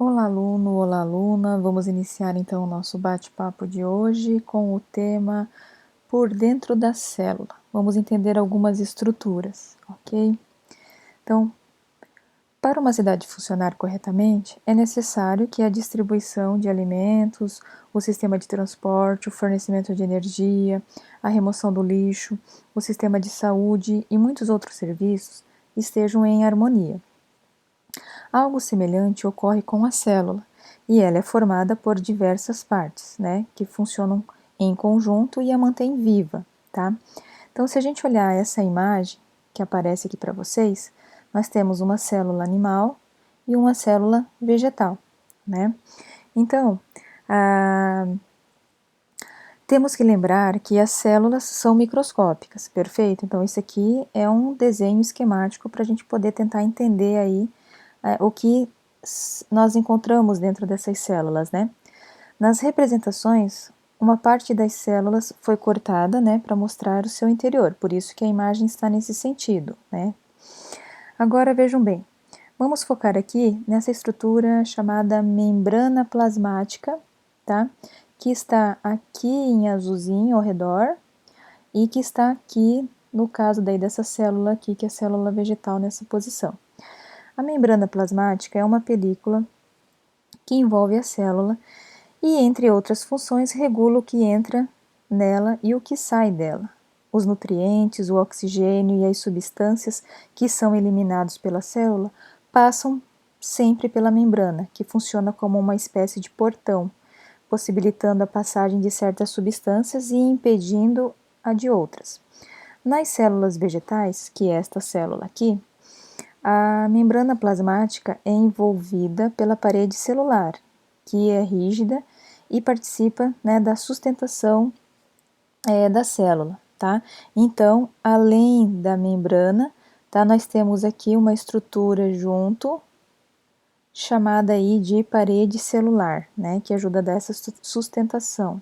Olá, aluno, olá, aluna. Vamos iniciar então o nosso bate-papo de hoje com o tema Por dentro da célula. Vamos entender algumas estruturas, ok? Então, para uma cidade funcionar corretamente, é necessário que a distribuição de alimentos, o sistema de transporte, o fornecimento de energia, a remoção do lixo, o sistema de saúde e muitos outros serviços estejam em harmonia. Algo semelhante ocorre com a célula, e ela é formada por diversas partes, né, que funcionam em conjunto e a mantém viva, tá? Então, se a gente olhar essa imagem que aparece aqui para vocês, nós temos uma célula animal e uma célula vegetal, né? Então, temos que lembrar que as células são microscópicas, perfeito? Então, isso aqui é um desenho esquemático para a gente poder tentar entender aí o que nós encontramos dentro dessas células, né? Nas representações, uma parte das células foi cortada, né, para mostrar o seu interior, por isso que a imagem está nesse sentido, né? Agora vejam bem, vamos focar aqui nessa estrutura chamada membrana plasmática, tá? Que está aqui em azulzinho ao redor e que está aqui no caso daí dessa célula aqui, que é a célula vegetal nessa posição. A membrana plasmática é uma película que envolve a célula e, entre outras funções, regula o que entra nela e o que sai dela. Os nutrientes, o oxigênio e as substâncias que são eliminados pela célula passam sempre pela membrana, que funciona como uma espécie de portão, possibilitando a passagem de certas substâncias e impedindo a de outras. Nas células vegetais, que é esta célula aqui, a membrana plasmática é envolvida pela parede celular, que é rígida e participa, né, da sustentação da célula, tá? Então, além da membrana, tá, nós temos aqui uma estrutura junto, chamada aí de parede celular, né, que ajuda a dar essa sustentação.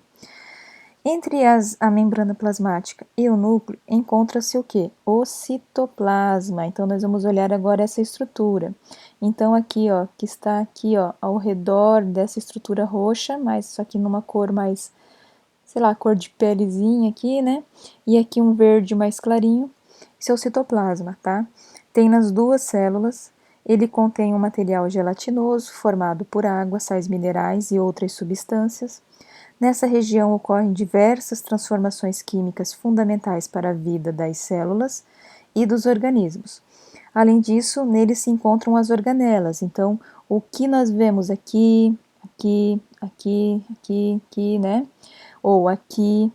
Entre a membrana plasmática e o núcleo encontra-se o que? O citoplasma. Então, nós vamos olhar agora essa estrutura. Então, aqui, ó, que está aqui, ó, ao redor dessa estrutura roxa, mas só que numa cor mais, sei lá, cor de pelezinha aqui, né? E aqui um verde mais clarinho, esse é o citoplasma, tá? Tem nas duas células, ele contém um material gelatinoso formado por água, sais minerais e outras substâncias. Nessa região ocorrem diversas transformações químicas fundamentais para a vida das células e dos organismos. Além disso, nele se encontram as organelas. Então, o que nós vemos aqui, aqui, né? Ou aqui,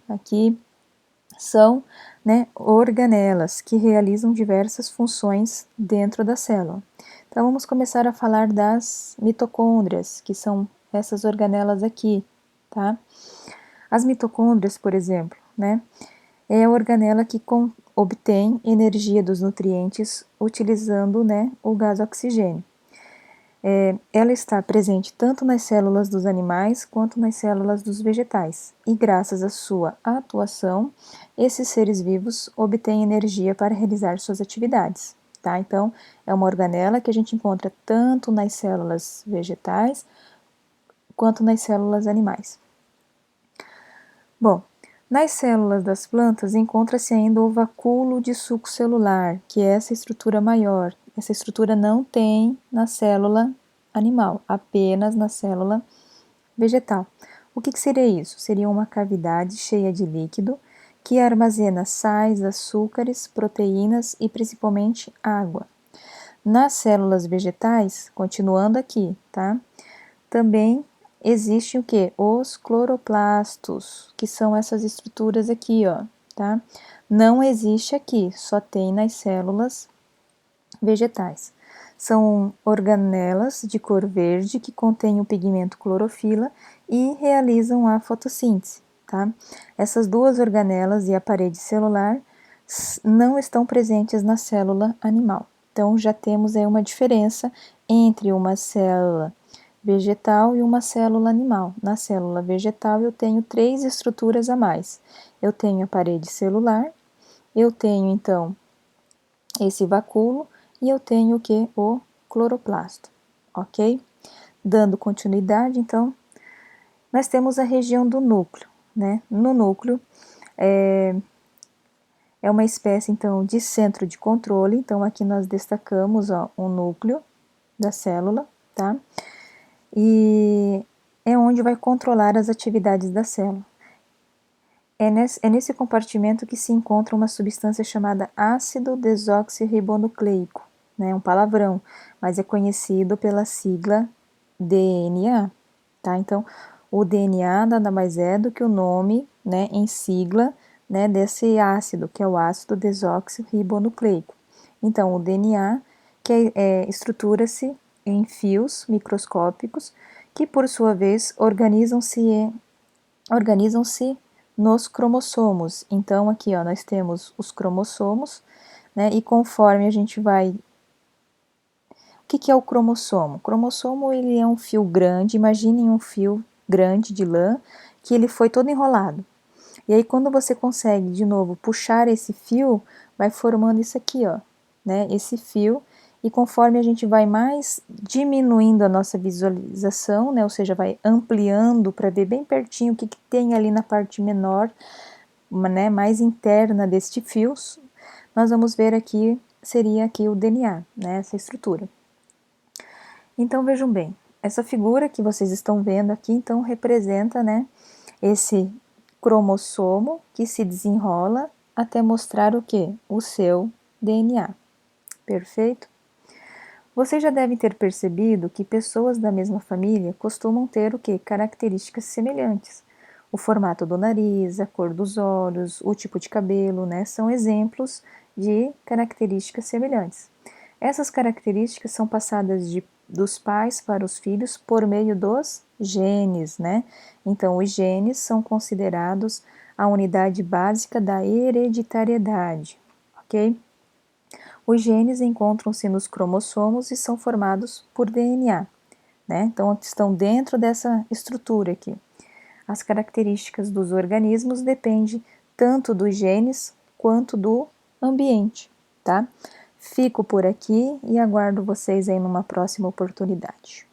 são, né, organelas que realizam diversas funções dentro da célula. Então, vamos começar a falar das mitocôndrias, que são essas organelas aqui, tá? As mitocôndrias, por exemplo, né, é a organela que obtém energia dos nutrientes utilizando, né, o gás oxigênio. Ela está presente tanto nas células dos animais quanto nas células dos vegetais, e graças à sua atuação, esses seres vivos obtêm energia para realizar suas atividades. Tá? Então, é uma organela que a gente encontra tanto nas células vegetais quanto nas células animais. Bom, nas células das plantas encontra-se ainda o vacúolo de suco celular, que é essa estrutura maior. Essa estrutura não tem na célula animal, apenas na célula vegetal. O que seria isso? Seria uma cavidade cheia de líquido que armazena sais, açúcares, proteínas e principalmente água. Nas células vegetais, continuando aqui, tá? Também existem o que? Os cloroplastos, que são essas estruturas aqui, ó, tá? Não existe aqui, só tem nas células vegetais. São organelas de cor verde que contêm o pigmento clorofila e realizam a fotossíntese, tá? Essas duas organelas e a parede celular não estão presentes na célula animal. Então, já temos aí uma diferença entre uma célula vegetal e uma célula animal. Na célula vegetal eu tenho 3 estruturas a mais. Eu tenho a parede celular, eu tenho então esse vacúolo e eu tenho o que? O cloroplasto, ok? dando continuidade, então, nós temos a região do núcleo, né? No núcleo, é uma espécie, então, de centro de controle. Então, aqui nós destacamos, ó, o núcleo da célula, tá? E é onde vai controlar as atividades da célula. É nesse compartimento que se encontra uma substância chamada ácido desoxirribonucleico, né? Um palavrão, mas é conhecido pela sigla DNA, tá? Então, o DNA nada mais é do que o nome, né, em sigla, né, desse ácido, que é o ácido desoxirribonucleico. Então, o DNA, que estrutura-se em fios microscópicos, que por sua vez organizam-se nos cromossomos. Então, aqui, ó, nós temos os cromossomos, né, e conforme a gente vai... O que é o cromossomo? O cromossomo, ele é um fio grande, imaginem um fio grande de lã, que ele foi todo enrolado. E aí, quando você consegue, de novo, puxar esse fio, vai formando isso aqui, ó, né, esse fio, e conforme a gente vai mais diminuindo a nossa visualização, né, ou seja, vai ampliando para ver bem pertinho o que tem ali na parte menor, né, mais interna deste fios, nós vamos ver aqui, seria aqui o DNA, né, essa estrutura. Então, vejam bem, essa figura que vocês estão vendo aqui, então, representa, né, esse cromossomo que se desenrola até mostrar o que? O seu DNA. Perfeito? Vocês já devem ter percebido que pessoas da mesma família costumam ter o que? Características semelhantes. O formato do nariz, a cor dos olhos, o tipo de cabelo, né? São exemplos de características semelhantes. Essas características são passadas dos pais para os filhos por meio dos genes, né? Então, os genes são considerados a unidade básica da hereditariedade, ok? Os genes encontram-se nos cromossomos e são formados por DNA, né? Então, estão dentro dessa estrutura aqui. As características dos organismos dependem tanto dos genes quanto do ambiente, tá? Fico por aqui e aguardo vocês aí numa próxima oportunidade.